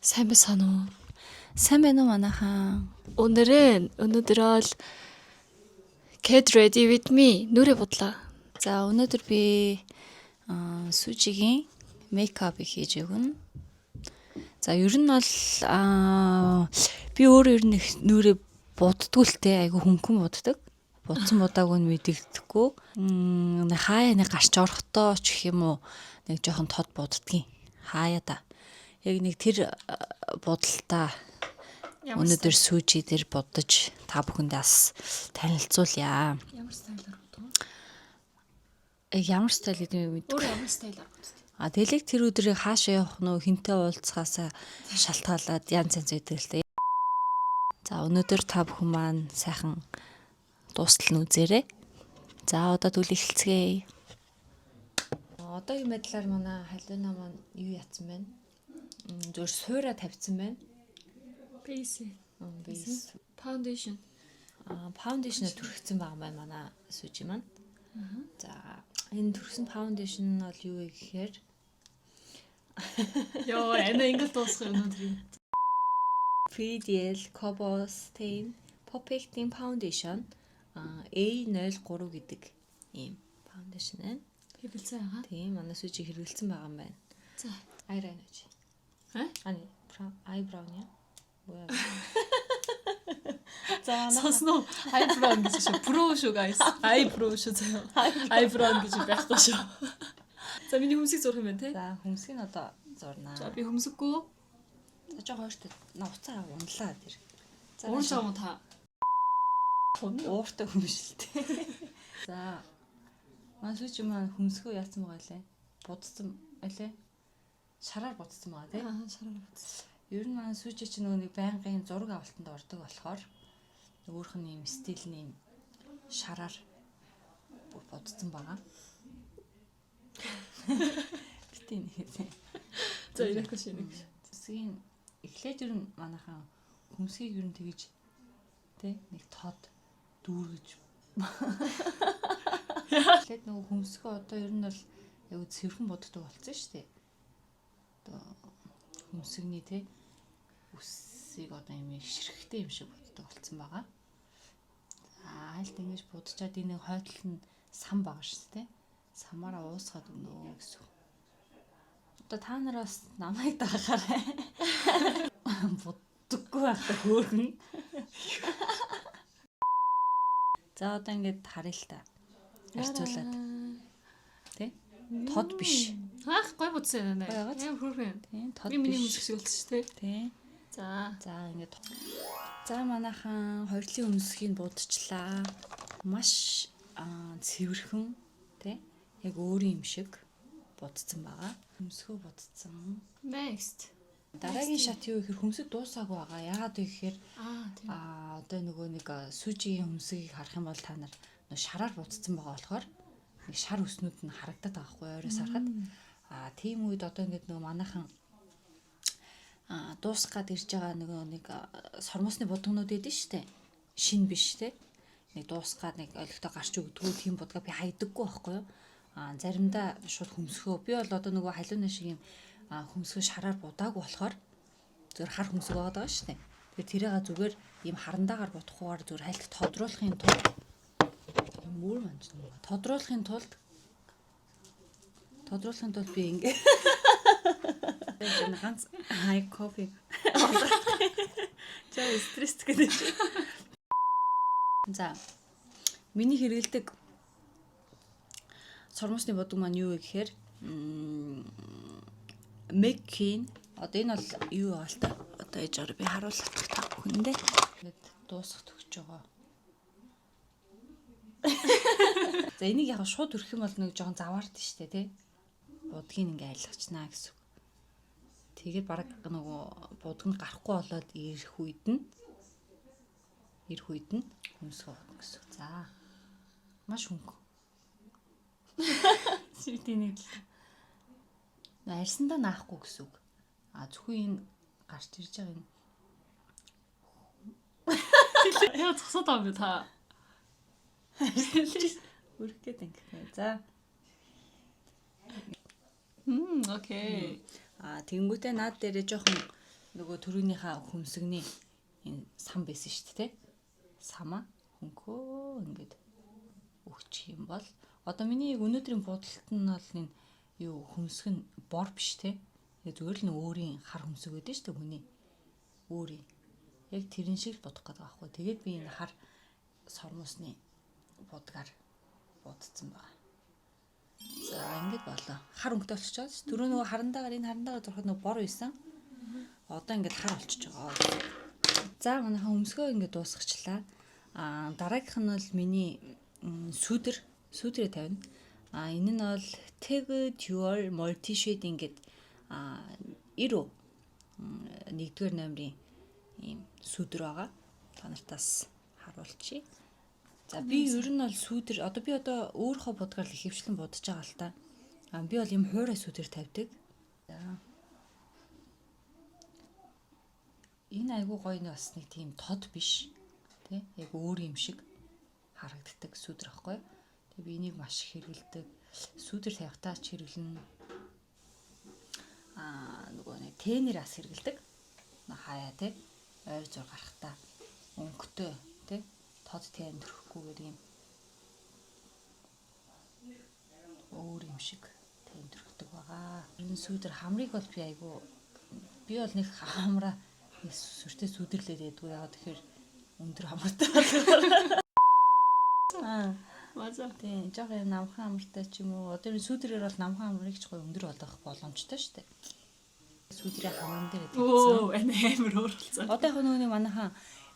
Сайн байна уу? Сайн байна уу манайхан? Өнөөдөр бол Get ready with me нүрэ бодлоо. За өнөөдөр би Сужигийн мейкапыг хийж өгнө. За ер нь бол би өөрөө ер нь нүрээ буддгүй л те айгу хөнгөн буддаг. Будсан будаагүй нь мэдэгдэхгүй. Хаяа нэг гарч орохдоо ч гэх юм уу нэг жоохон тод буддгийн. Хаяа да. Яг нэг тэр будалтаа өнөөдөр Сужи дээр будаж та бүхэндээ бас танилцуулъя. Ямар стайлаар бодгоо? Ямар стайл гэдэг юм бэ? Өөр ямар стайлаар боддог? Тэлэг тэр өдрийг хаашаа явах нь хинтээ уулзахаасаа шалтгаалаад янз янз байдаг л дээ. За өнөөдөр та бүхэн маань сайхан дуустал нь үзээрэй. За одоо түл эхэлцгээе. Одоогийн байдлаар манай халиуна маань юу яатсан байна? Зөв суураа тавьсан байна. Base. Foundation түрхсэн байгаа байна манай Сужи маань. За энэ түрхсэн foundation нь бол юу вэ гэхээр Йоо, энэ ингэж дуусах юм өнөөдөр. PDL Cobo Stain Perfecting Foundation A03 гэдэг ийм foundation байна. Хэвлэлцэн байгаа. Тийм манай Сужи хэрэгэлсэн байгаа юм байна. За, Eyeliner чи. Ани eyebrow ня. За сонсно. Eyebrow гэж шүү. Pro шүү guys. Eyebrow шүү заяа. Eyebrow гэж байхгүй шүү. За миний хүмсийг зурх юм байна те. За хүмсгийг одоо зурнаа. За би хүмсэхгүй. За жоо хоёрт навцаа унлаа тэр. За Ууршаа юм та. Ууртай хүмшилтэй. За маань Сужи маань хүмсгөө яатсан байгаа лээ. Будсан алээ. Шараар будсан байгаа тий. Шараар будсан. Ер нь маань Сужи ч нөгөө нэг байнгын зураг авалтанд ордог болохоор өөрх нь юм стил нэм шараар будсан байгаа. Битэн нэг. За ирэхгүй шинэ. Зүсгийн эхлээд ер нь манайхан хүмсгийг ер нь тэгж тий нэг тод дүүргэж. Эхлээд нөгөө хүмсгөө одоо ер нь бол яг цэвэрхэн буддаг болсон шүү дээ. Одоо хүмсгний тий үсийг одоо юм ширхэгтэй юм шиг боддог болсон байгаа. За хальт ингэж будчаад энэ хойдол нь сам байгаа шүү дээ. Самаараа уусгаад өгнө гэсэн. Одоо та нараас намайг дагахаарай. Буддаггүй байхдаа хөөргөн. За одоо ингэж харъя л та. Харьцуулаад. Тэ? Тод биш. Хаах гой будсан байна. Ямар хөөрхөн. Тийм тод Би миний хүмсэг шиг болчихсон те. Тийм. За Ингээд за манайхан хоёрлын өмсгийг будчлаа. Маш цэвэрхэн тий яг өөрийн юм шиг будсан байгаа. Хөмсгөө будсан. next. Дараагийн шат юу гэхээр хөмсөг дуусаагүй байгаа. Яагаад вэ гэхээр Тийм. одоо нөгөө нэг Сужигийн хөмсгийг харах юм бол та нар шараар будсан байгаа болохоор нэг шар өснүүд нь харагдаад байгаа хгүй ойроос харахад. Тийм үед одоо ингээд нөгөө манайхан дуусгаад ирж байгаа нэг сормосны будгнууд эдэн штэ. Шин биш те. Нэг дуусгаад нэг олигтой гарч өгдөгөө тийм будгаа би хайдаггүй байхгүй юу? Заримдаа шууд хөмсгөө. Би бол одоо нөгөө халиуна шиг юм хөмсгөө шараар будаагүй болохоор зөвхөн хар хөмсг байгаа штэ. Тэгэхээр тэрийг зүгээр ийм харандаагаар будахгүйгээр зүгээр хальт тодруулахын тулд мөр манч нэг тодруулахын тулд би ингэ энэ ганц хай кофе. Чаа стресс гэдэг. За. Миний хэрэгэлдэг сормосны бодог маань юу вэ гэхээр Мекин одоо энэ бол юу байгаа л та. Одоо ээж аваа би харуулах та бүхэндээ. Ингээд дуусах төгсөж байгаа. За энийг яг шууд өрөх юм бол нэг жоохон заваард штэ тий. Будгийг ингээ айлгачнаа гэсэн. Тэгээд баг нөгөө будг нь гарахгүй болоод ирэх үед нь хөмсгөө бодно гэсэн. За. Маш хөнгө. Сэтинийг арьсандаа наахгүй гэсэн үг. Зөвхөн энэ гарч ирж байгаа юм. Яа цогсоод байгаа юм бэ та? Өрөх гээд ингэ. За. Окей. Тэгэнгүүтээ наад дээрээ жоохон нөгөө төрөөнийхээ хөмсгний энэ сам байсан шүү дээ. Самаа хөнгөө ингээд өгчих юм бол одоо миний өнөөдрийн бодолт нь бол энэ юу хөмсг нь бор биш те. Тэгээ зүгээр л нэг өөрийн хар хөмсг өгдөө шүү дээ хүний. Өөрийн. Яг тэрэн шиг бодох гэдэг байхгүй. Тэгээд би энэ хар сормосны будгаар будцсан байгаа. За ингэж болоо. Хар өнгөтэй болчиход түрүү нөгөө харандаагаар энэ харандаагаар зурхад нөгөө бор байсан. Одоо ингэж хар болчихж байгаа. За манайхаа өмсгөө ингэ дуусгачлаа. Дараагийнх нь бол миний сүдрээ тавина. Энэ нь бол Take Your Multi-Shade ингээд 90 1-р номерын ийм сүдэр байгаа. Та нартаас харуулчих. За би ер нь бол сүдэр одоо би өөрийнхөө будгаар л хөвчлэн будаж байгаа л та. Би бол юм хуурай сүдэр тавьдаг. За. Энэ айгуу гоё нь бас нэг тийм тод биш. Тэ? Яг өөр юм шиг харагддаг сүдэр ахгүй. Тэгээ би энийг маш их хэрэгэлдэг. Сүдэр тавихтаа ч хэрэглэн нөгөө нэг тэнэр ас хэрэгэлдэг. Хаяа тэ. Ойр зур гарахтаа өнгөтэй тэ. Тод тэн төрөхгүйгээр юм өөр юм шиг тэн төрөхдөг байгаа. Энэ сүдэр хамрыг бол би айгуу би бол нэг хамраа сүртэй сүдэрлээд ядгүй яагаад тэгэхээр өндөр хамртай байна. 맞아. Тийм, жоо юм намхан хамртай ч юм уу. Одоо энэ сүдрээр бол намхан хамрыг ч гоё өндөр болгох боломжтой шүү дээ. Сүдрийн хамран дээр Оо, амар өөрлөцөө. Одоо яг нөгөө манайхан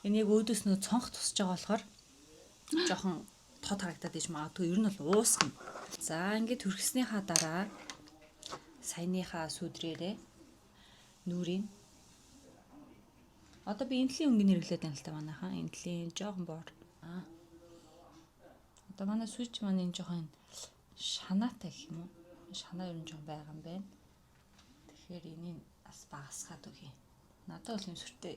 энийг өөдөөс нөө цонх тусч байгаа болохоор жоохон тод харагдаад иж магадгүй. Ер нь бол уусгана. За, ингээд төрхснийхаа дараа саяныхаа сүдрээрээ нүрийн одоо би энтлийн өнгөний хэрэглээд байна л та манайхан. Энтлийн жоохон бор. Одоо манай сүч маань энэ жоохон шанаатай гэх юм уу? Шанаа ер нь жоохон байгаа юм байна. Тэгэхээр энийг бас багасгаад өгье. Надад бол юм сүртэй.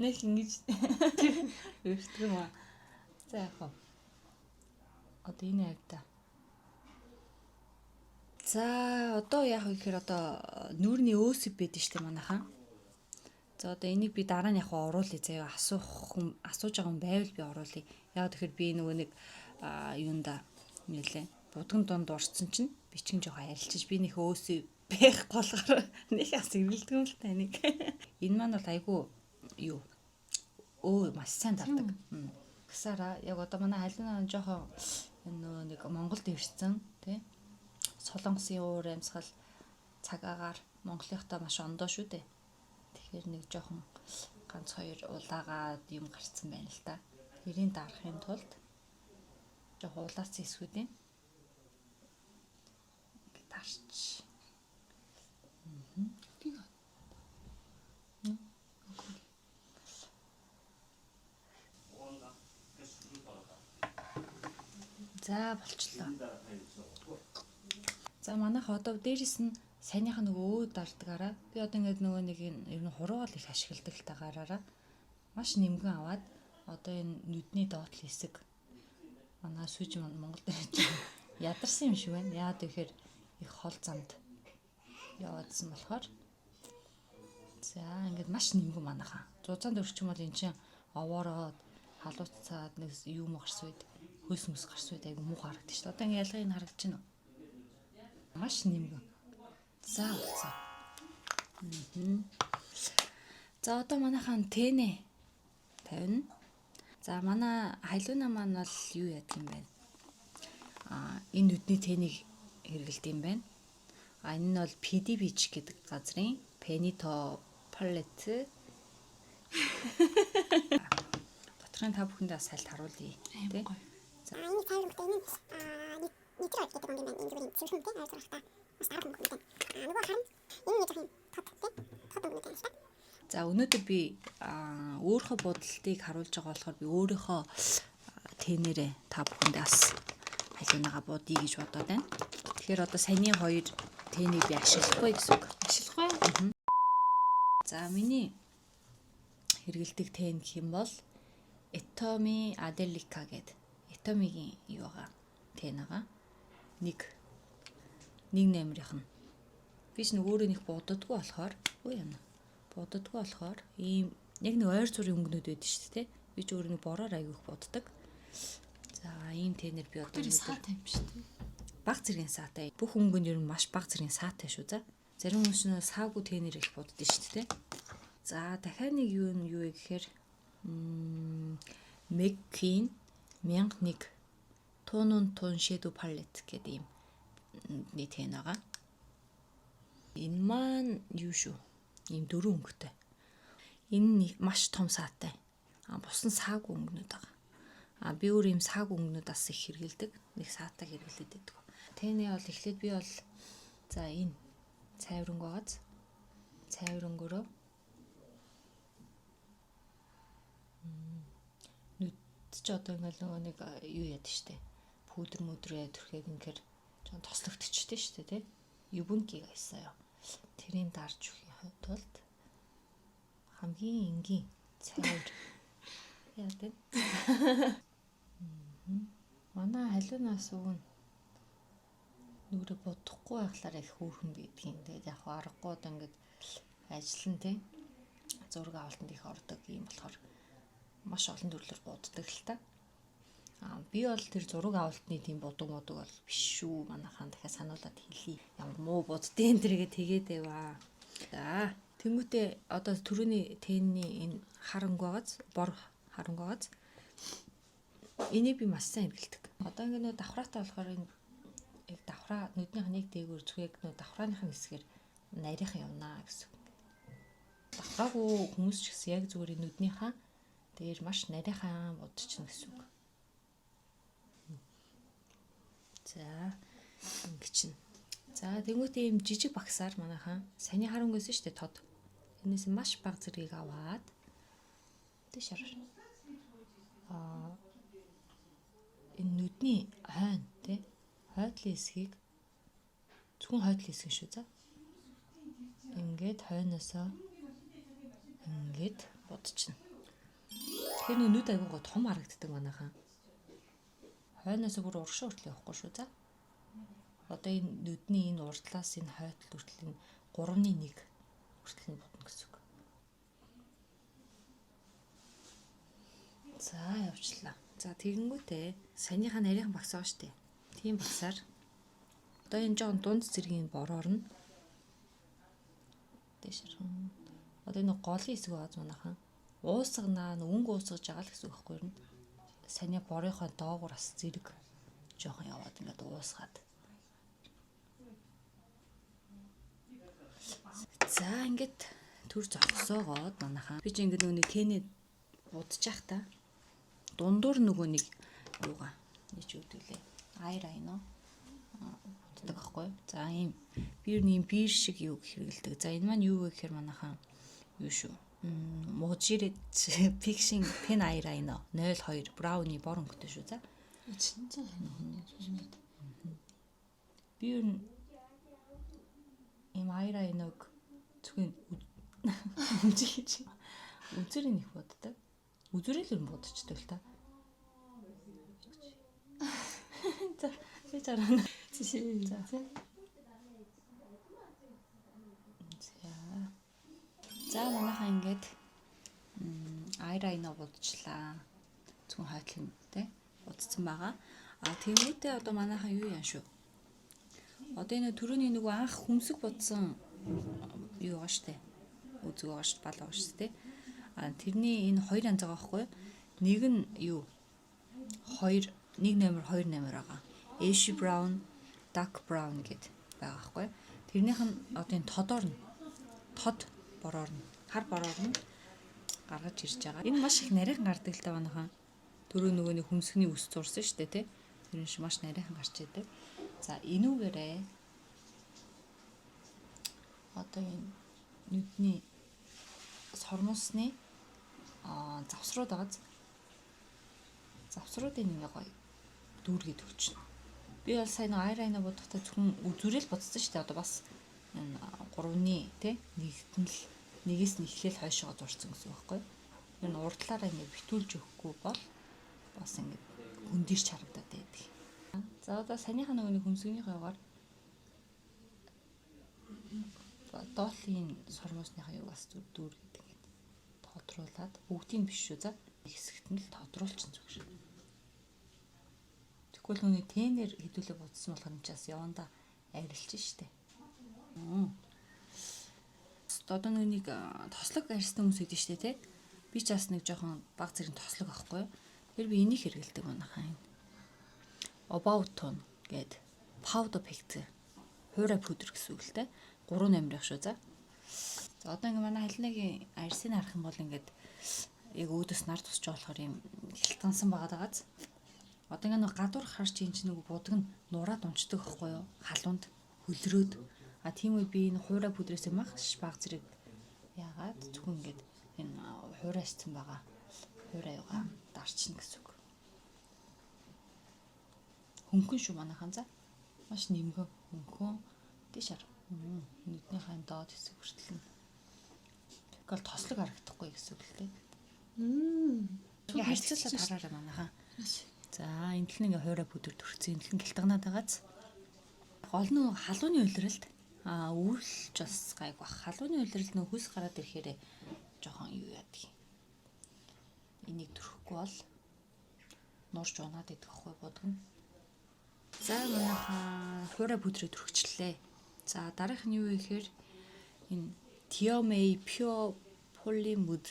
Нэг ингэж өртгөх юм аа. За яг хоо. Одоо энэ авда. За одоо яг ихээр одоо нүүрний өөсөв байдэн штэ манайхан. За одоо энийг би дараа нь яг оруулъя заяа асууж байгаа юм байвал би оруулъя. Яг тэгэхээр би нөгөө нэг юунда нэлээ будган донд орцсон чинь бичгэн жоох арилчиж би нөх өөсөв байх болохоор нэг бас эвлэлдэг юм л та энийг. Энэ маань бол айгүй юу маш сайн зардаг. Гсараа яг одоо манай халиунаа жоох нөгөө нэг Монголд ирсэн тий Солонгосын уур амьсгал цагаагаар Монголынхтай маш ондоо шүү дээ. Тэгэхээр нэг жоохон ганц хоёр улаагаад юм гарцсан байна л та. Тэрийг дарахын тулд жоохон улаацсан эсвүүдийн ингээд тарч. За болчлоо. За манайх одоо дээрэс нь саяных нөгөө дардгаараа би одоо ингээд нөгөө нэг ер нь хуруугаал их ашигладаг л тагаараа маш нэмгэн аваад одоо энэ нүдний доотлол хэсэг манай сүж Монголд ядарсан юм шиг байна. Яагаад гэхээр их хол замд яваадсан болохоор за ингээд маш нэмгэн манайхаа. Зузаанд өрчим бол эн чинь овоороод халууцаад нэг юм гарс үед хөлс мөс гарс үед айгу муу харагдаж шүү. Одоо ингээд ялгыг харагдаж байна уу? Маш нэмгэн. За болцоо. За одоо манайхан тэнэ тавина. За манай халиуна маань бол юу яадаг юм бэ? Энэ нүдний тэнийг хэрэгэлдэг юм байна. Энэ нь бол PD Beach гэдэг газрын Penito Palette. Доторхын та бүхэндээ сальд харуулъя. Тэ? За энэ тайлбар гэдэг нь нийтрал гэдэг юм байна. Энэ зүгээр цэвэрхэн тэ айж байгаа. Бас таарах юм байна. Нөгөө харин энэ нэг юм тод юм байна шүү дээ. За өнөөдөр би өөрийнхөө бодолтыг харуулж байгаа болохоор би өөрийнхөө тэнэрээ та бүхэндээ бас халиунаага буудъя гэж бодоод байна. Тэгэхээр одоо саяны хоёр тэнийг би ашиглахгүй гэсэн үг. Ашиглахгүй. За миний хэрэгэлдэг тэн гэх юм бол Etomi Adelica гэдэг. Etomi-гийн юу байгаа? Тэн байгаа. Нэг номерийнх нь Би ч нэг өөрөө нэг боддоггүй болохоор ийм яг нэг ойр цурын өнгөнүүд байдаг шүү дээ. Би ч өөрөө нэг бороор аягүйх боддог. За ийм тэнэр би одоо Тэр саатай юм шүү дээ. баг зэргийн саатай. Бүх өнгөнд ер нь маш баг зэргийн саатай шүү за. Зарим хүмүүс нь саагүй тэнэр их боддог шүү дээ. За дахиад нэг юу вэ гэхээр Меккийн 1001 тонн shadow palette гэдэг ийм нэг тэн байгаа. Энэ маань юу шүү? Ийм 4 өнгөтэй. Энэ маш том саатай. Бус нь саагүй өнгөнүүд байгаа. Би өөр ийм саагүй өнгөнүүд бас их хэрэгэлдэг. Нэг саатай хэрэглээд байдаг. Тэний бол эхлээд би бол за энэ цайвранг байгааз. Цайврангөрөө нүд ч одоо ингээл нөгөө нэг юу яд штэ. Пудр мөдрөө төрхийг ингээр жоон тослогдчихтэй штэ тий. Юбункиг айсаа ёо. Тэрийг дарж өгөх тулд хамгийн энгийн цайвар яадаг. Манай халуунаас өгнө. Нүрэ бодохгүй байхлаар их хөөрхөн байдгийн. Тэгээд яг аргагүй одоо ингээд ажиллан тий. Зураг авалтанд их ордог юм болохоор маш олон төрлөөр боддог л та. Би бол тэр зураг авалтны тийм бодог бол биш шүү. Манайхан дахиад сануулад хэлье. Ямар муу боддیں۔ Тэргээ тэгээд байваа. За, тэмүүтээ одоо түрүүний тэнний энэ харанг байгааз, бор харанг байгааз. Энийг би маш сайн хэрэгэлдэг. Одоо ингэ нөө давхраатай болохоор энэ яг давхраа нүднийх нэг дээгүүр зүгээг нөө давхрааныхын хэсгээр нарийнхан явнаа гэсэн. Давхраагүй хүмүүс ч гэсэн яг зүгээр нүднийхаа дээр маш нарийнхан бодчихно гэсэн үг. За ингэ чинь. За тэмүүтээ ийм жижиг багсаар манайхан саяны харанг байсан шүү дээ тод. Энээс маш бага зэргийг аваад тийш хараа. Энэ нүдний хойно тий хойдлын хэсгийг зөвхөн хойдлын хэсэг шүү за. Ингээд хойноосоо ингээд бодчихно. Тэгэхээр нүд айгуугаа том харагддаг манайхан. Хойноосоо бүр урагшаа хүртэл явахгүй шүү за. Одоо энэ нүдний энэ урдлаас энэ хойдол хүртэл энэ 3-1 хүртэл нь бодно гэсэн үг. За явчлаа. За тэгэнгүүтээ саяныхаа нарийнхан багс байгаа штэ. Тийм багсаар одоо энэ жоон дунд зэргийн бороор нь дэшэр. Одоо энэ голын хэсэг байгаа манайхан уусгнаа өнгө уусгаж байгаа л гэсэн үг байхгүй юу? Саяны борынхоо доогуур бас зэрэг жоохон яваад ингээд уусгаад. За ингээд төр зогсоогоод манайхан би ч ингээд нүг тэнэ будчих та дундуур нөгөө нэг юугаа нэг үгдэг лээ. Eyeliner боддог байхгүй. За ийм би ийм бир шиг юу хэрэгэлдэг. За энэ маань юу вэ гэхээр манайхан юу шүү. Мужирэ фикшинг пен eyeliner 02 брауни бор өнгөтэй шүү за. 진짜 Би ийм eyeliner-г зөвхөн үзэж үзэрийн их боддог. Үзүрэл юм бодчихдаг л та. За би зарна. За манайхаа ингээд eyeliner бодчихлаа. Зөвхөн хойдлын тэ бодсон байгаа. Тэмүүтээ одоо манайхаа юу яа шүү. Одоо энэ түрүүний нөгөө анх хүмсэг бодсон юу байгаа штэ. Үзэг байгаа штэ, бал байгаа штэ. Тэрний энэ хоёр янз байгаа байхгүй юу? Нэг нь юу? 2 номер 2 номер байгаа. Ashy brown, dark brown гэд байгаа байхгүй юу? Тэрнийх нь одоо энэ тодор нь тод бороор нь хар бороор нь гаргаж ирж байгаа. Энэ маш их нарийнхан гардаг л та манайхан. Түрүү нөгөө нэг хүмсгний үс зурсан штэ тий. Тэр нь маш нарийнхан гарч идэг. За энүүгээрээ одоо энэ нүдний сормосны завсрууд байгаа. Завсруудын ингээ гоё дүүргээд өгчнө. Би бол сайн eyeliner бодохдоо зөвхөн үзүрэл бодсон шүү дээ. Одоо бас 3-ны тий нэгээс нь эхлээл хойшоо зурцсан гэсэн үг байхгүй. Энэ урдлаараа ингээ битүүлж өгөхгүй бол бас ингээ хөндөрч харагдаад байдаг. За одоо санийхаа нөгөө хүмсгнийхээ яваар доотлын сормосныхаа юу бас дүүр гэдэг ингээд тодруулаад бүгдийн биш шүү за хэсэгт нь л тодруулчин зүг шиг. Тэгвэл нүний тенээр хэдүүлээ бодсон болгоомжаас яванда арилж штэ. Одоо нүнийг тослог арьсны хүмүүс гэдэг штэ тий. Би ч бас нэг жоохон баг зэрэг тослог авахгүй. Тэр би энийг хэрэгэлдэг манайхаа энэ. About tone гээд powder picture хуурай пудр гэсэн үг л дээ. 3 номерх шүү за. За одоо ингээ манай халинагийн арьсыг харах юм бол ингээд яг өөдөөс нар тусч болохоор юм хилтгансан байгаа дагааз. Одоо ингээ нэг гадуур харж ийн чинь нэг будаг нь нураад унцдаг байхгүй юу? Халуунд хөлрөөд. А тийм үе би энэ хуурай пудрээс маш баг зэрэг яагаад зөвхөн ингээд энэ хуурайшсан байгаа. Хуурайгаа дарчна гэсэн үг. Хөнгөн шүү манайхан за. Маш нэмгэн хөнгөн тийшэр. Нүдний хайн доод хэсэг хүртэл нь. Тэгвэл тослог харагдахгүй гэсэн үг л дээ. Ингээ харьцуулаад хараарай манайхан. За энэ л ингээ хуурай пудр төрсөн энэ л гэлтганаад байгааз. Гол нь халууны улиралд өвлж бас гайг бах. Халууны улиралд нөх хүс гараад ирэхээр жоохон юу яадаг. Энийг төрөхгүй бол нуурж унаад идэх ахгүй бодгоно. За манайхаа хуурай пудрыг төрөгчлээ. За дараах нь юу вэ гэхээр энэ Tiomei Pure Polymud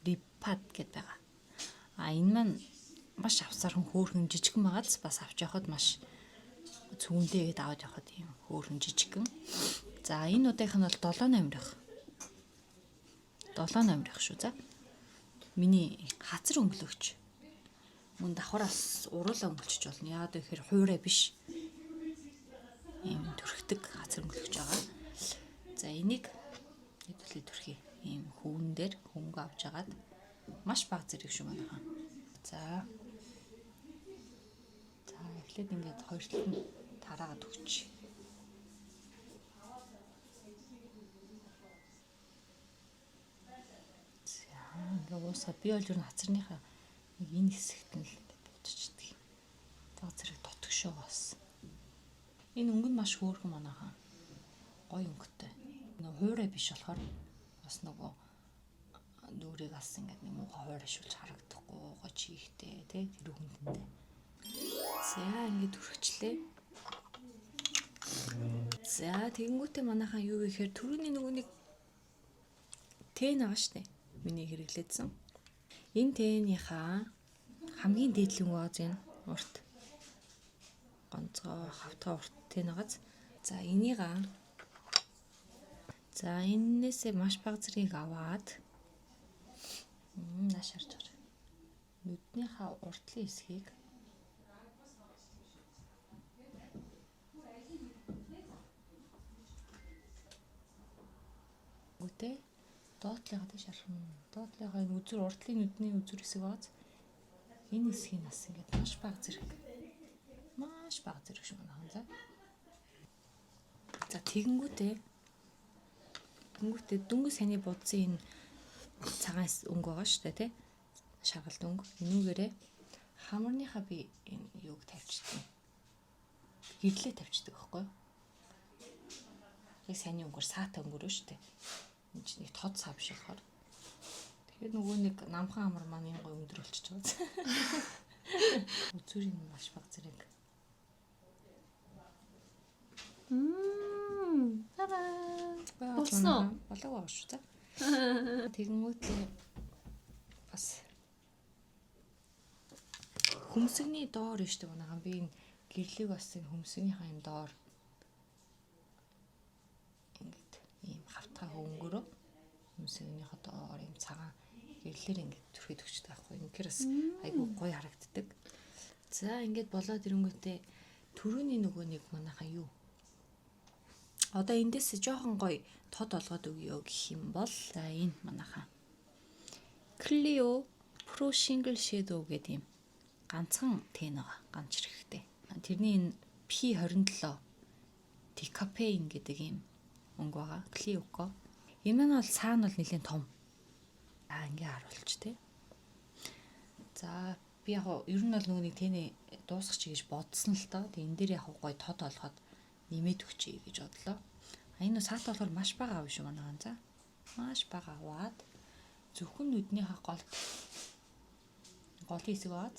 Lipat гэдэг байгаа. Энэ маань маш авсархан хөөрхөн жижигхэн байгааз бас авч явахад маш цүнлээгээд аваад явахад юм хөөрхөн жижигхэн. За энэ удаагийнх нь бол 7 номерх. 7 номерх шүү за. Миний хазар өнгөлөгч. Мөн давхараас уруулаа өнгөлчих болно. Яагаад гэхээр хуурай биш. Ийм төрхтөг хазар өнгөлөгч байгаа. За энийг хэдүүлээ төрхий. Ийм хүүн дээр хөнгө авч агаад маш бага зэрэг шүү манайхаа. За эхлээд ингээд хоёр талд нь тараагаад өгч. За ингээд уусаа би бол ер нь хацарныхаа нэг энэ хэсэгт нь л ингээд боччихдаг. Бага зэрэг дотгошоо бас. Энэ өнгө нь маш хөөрхөн манайхаа. Гой өнгөтэй. Нөгөө хуурай биш болохоор бас нөгөө нүрийг бас ингээд нэг муухай хуурайшуулж харагдахгүй гоо чихтэй тий тэр хүндэнтэй. За ингээд төрөгчлээ. За тэгэнгүүтээ манайхаа юу гэхээр түрүүний нөгөө нэг тэн байгаа штэ. Миний хэрэглээдсэн. Энэ тэнийхаа хамгийн дээдлэн ууз энэ урт гонцгой хавтгай урт тэн байгааз. За энийг за энээсээ маш бага зэргийг аваад нааш харж байгаа. Нүднийхээ уртлын хэсгийг үтэй доотлынхаа тийш харах. Доотлынхаа энэ үзүр уртлын нүдний үзүр хэсэг бааз. Энэ хэсгийг бас ингээд маш бага зэрэг шүү манайхан за. За тэгэнгүүтээ дөнгөж саний будсан энэ цагаан өнгө байгаа шүү дээ тий. Шагалт өнгө. Энүүгээрээ хамарныхаа би энэ юуг тавьчихсан. Гэрлээ тавьчихдаг байхгүй юу? Яг саний өнгөөр саата өнгөрөө шүү дээ. Энэ чинь нэг тод сав шиг болохоор. Тэгэхээр нөгөө нэг намхан амар маань гой өндөр болчихж байгаа. Үзүүрийн маш бага зэрэг. Болсон. Болоо шүү за. Тэгэнгүүтээ бас хүмсэгний доор штэ манайхан би энэ гэрлийг бас энэ хүмсгнийхаа энэ доор ингээд ийм хавтгай өнгөрөө хүмсгнийхаа доор ийм цагаан гэрлэр ингээд төрхөд өгчдөг байхгүй. Ингээр бас айгүй гоё харагддаг. За ингээд болоод ирэнгүүтээ түрүүний нөгөө нэг манайхан юу одоо эндээс жоохон гоё тод олгоод өгье гэх юм бол за энэ манайхаа Clio Pro Single Shadow гэдэг юм ганцхан тэн байгаа ганц хэрэгтэй. Тэрний энэ P27 Decafein гэдэг юм өнгө байгаа. Clio-ко. Энэ маань бол цаана бол нэлээд том. Ингээ харуулж тий. За би яг ер нь бол нөгөө нэг тэний дуусгач гэж бодсон л доо. Тэг энэ дээр яг гоё тод олгоод нэмээд өгчий гэж бодлоо. Энэ саат болохоор маш бага авна шүү манайхан за. Маш бага аваад зөвхөн нүднийхээ голын хэсэг бааз.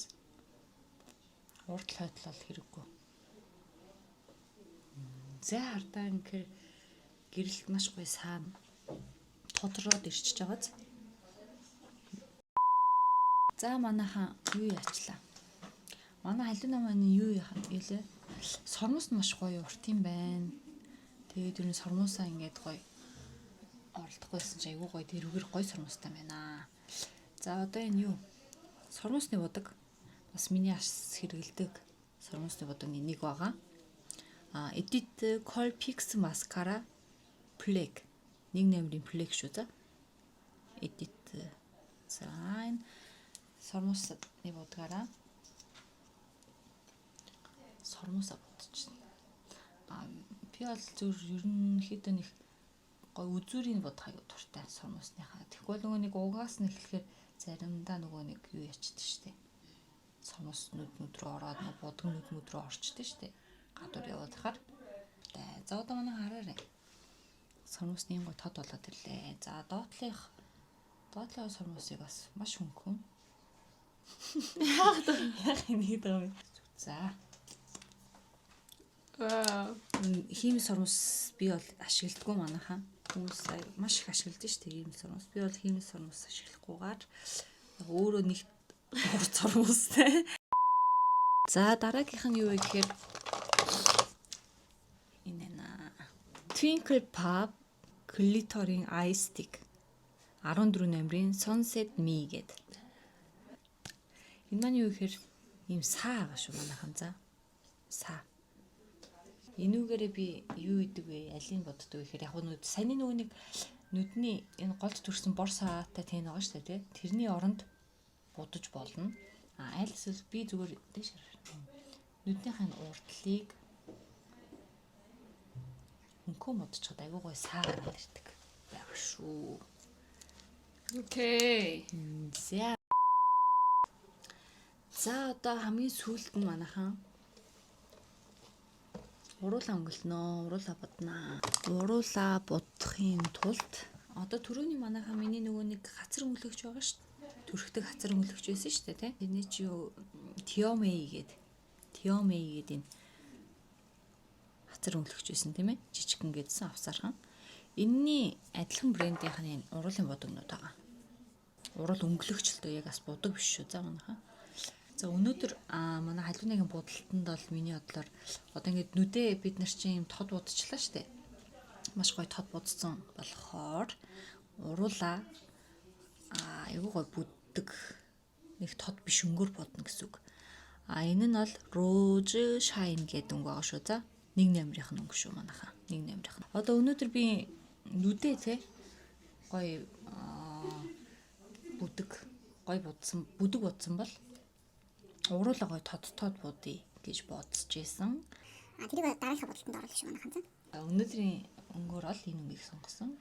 Урд хойдол бол хэрэггүй. За хардаа ингээр гэрэлт маш гоё саана тодроод ирчихэж байгааз. За манайхан юу яачлаа? Манай халдвар намын юу ялээ? Сормос нь маш гоё урт юм байна. Тэгээд юу н сормосоо ингээд гоё оролдохгүйсэн чи айгүй гоё тэрүүгээр гоё сормостай байна. За одоо энэ юу? Сормосны бодог бас миний ас хэрэгэлдэг сормосны бодогны нэг байгаа. Edit Colpix Mascara Plague. Нэг нэмрийн Plague шүү за. Edit за энэ сормосны бодгаараа сормосоо бодчихно. Би бол зөв ерөнхийдөө нэг гой үзүүрийн бодох аюу дуртай сормосныхаа. Тэгэхгүй нөгөө нэг угаас нь эхлэхээр заримдаа нөгөө нэг юу ячдаг штэ. Сормос нүд рүү ороод нөгөө бодог нүд рүү орчдөг штэ. Гадуур яваад хахаар. За одоо манай хараарай. Сормосны гой тод болоод ирлээ. За доотлын сормосыг бас маш хөнгөн. Яг нэг даа. За. Химийн сормос би бол ашигладаггүй манайхаа. Хүмүүс маш их ашигладаг шүү дээ химийн сормос. Би бол химийн сормос ашиглахгүйгээр өөрөө нэг урт сормостэй. За дараагийнх нь юу вэ гэхээр энэ Twinkle Pop Glittering Eye Stick 14 номерын Sunset Me гэдэг. Энэ маань юу гэхээр ийм саа байгаа шүү манайхан за. Саа. Энүүгээрээ би юу идэг вэ? Алийг боддог вэ гэхээр яг нүд саяны нөгөө нэг нүдний энэ голд төрсэн бор саатай тийм байгаа шүү дээ, тий. Тэрний оронд будаж болно. Аль эсвэл би зүгээр дээш нүднийхээ урдлыг хөнгөн бодчиход айгүй гой саагаар ирдэг байгаа шүү. Окей. За одоо хамгийн сүүлд нь манайхан уруулаа өнгөлнөө, уруулаа боднаа. Уруулаа бодохын тулд одоо түрүүний манайхаа миний нөгөө нэг хацар өнгөлөгч байгаа шүү дээ. Төрхтөг хацар өнгөлөгч байсан шүү дээ, тийм. Эний чи юу Tiomei гэдэг энэ хацар өнгөлөгч байсан тийм ээ. Жижигхэн гэдсэн авсархан. Энийний адилхан брендийнх нь уруулын бодогнууд байгаа. Урал өнгөлөгч л дээ, яг бас бодог биш шүү за манайхаа. За өнөөдөр манай халууныгийн будалтанд бол миний бодлоор одоо ингээд нүдээ бид нар чинь юм тод будчихлаа штэ. Маш гоё тод будсан болохоор уруулаа айгуу гоё буддаг нэг тод биш өнгөөр бодно гэсэн үг. Энэ нь бол Rose Shine гэдэг өнгө байгаа шүү за. 1 номерийнх нь өнгө шүү манайхаа. 1 номерийнх нь. Одоо өнөөдөр би нүдээ те гоё бүдэг бодсон бол уруулаа гоё тод будъя гэж бодсож байсан. тэрийг дараагийн бодолтод оруулах шиг манайхан за. Өнөөдрийн өнгөөр ол энэ өнгөийг сонгосон.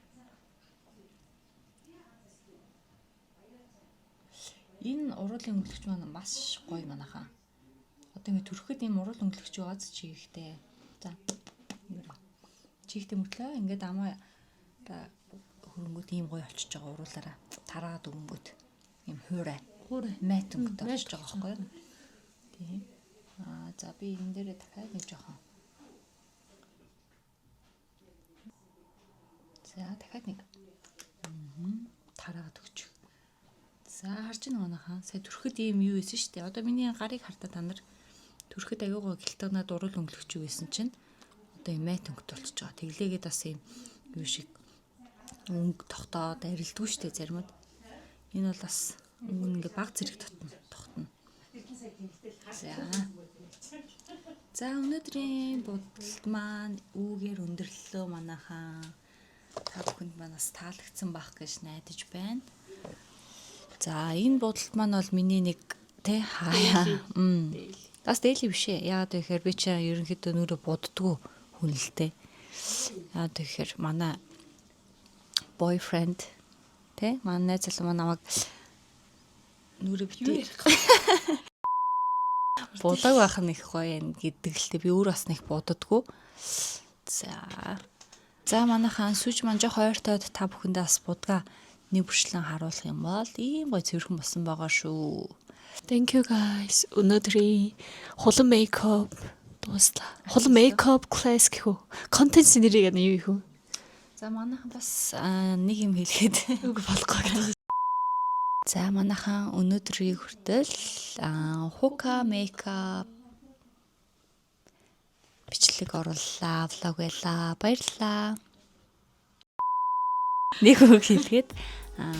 Энэ уруулын өнгөлөгч маань маш гоё манайхаа. Одоо ингэ төрөхөд ийм уруул өнгөлөгч байгааз чигтэй. За. Чигтэй мөртлөө ингээд амаа хөрөнгөд ийм гоё очиж байгаа уруулаараа тараагаад өнгөт ийм хуурай мат өнгөтэй очиж байгаа байхгүй юу? Тийм. За би энэ дээрээ дахиад нэг жоохон. За дахиад нэг. Тараагаад өгчих. За харж байна манайхаа. Сая төрөхөд ийм юу байсан шүү дээ. Одоо миний гарыг хартаа та нар төрөхөд аягаа гэлтэнад урал өнгөлөгч юу байсан чинь одоо ийм мат өнгөт болчихж байгаа. Тэглээгээд бас ийм юу шиг өнгө тогтоод арилдгүй шүү дээ заримуд. Энэ бол бас ингээ баг зэрэг тогтно. За өнөөдрийн бодолт маань үүгээр өндөрлөлөө манайхаа. Та бүхэнд манаас таалагдсан байх гэж найдаж байна. За энэ бодолт маань бол миний нэг тэ хаяа. Бас дээли биш ээ. Яагаад гэхээр би чи ерөнхийдөө нүрэ боддгоо хүн л тэ. Яагаад гэхээр манай boyfriend тэ манай найз залуу намайг нүрэ битээ бодог байх нь их гоё юм гэдэг л тэ би өөр бас нэг боддгоо. За За манайхан сүж маань жоох ойртоод та бүхэндээ бас будгаа нэг бүрчлэн харуулах юм бол ийм гоё цэвэрхэн болсон байгаа шүү. Thank you guys. Өнөөдрийн хулан мейкап дуусла. Хулан мейкап класс гэхүү. Контент нэрийг юу ихүү? За манайхан бас нэг юм хэлгээд Үг болохгүй. За манайхан өнөөдрийн хүртэл хука мейкап бичлэг орууллаа, влог байлаа. Баярлалаа. Нэг үг хэлгээд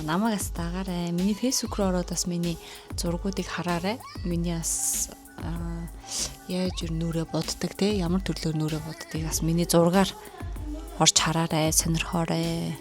намайг бас дагаарай. Миний фэйсбүүк рүү ороод бас миний зургуудыг хараарай. Миний бас яаж юу нүрэ боддог те ямар төрлөөр нүрэ боддгийг бас миний зургаар орж хараарай, сонирхоорой.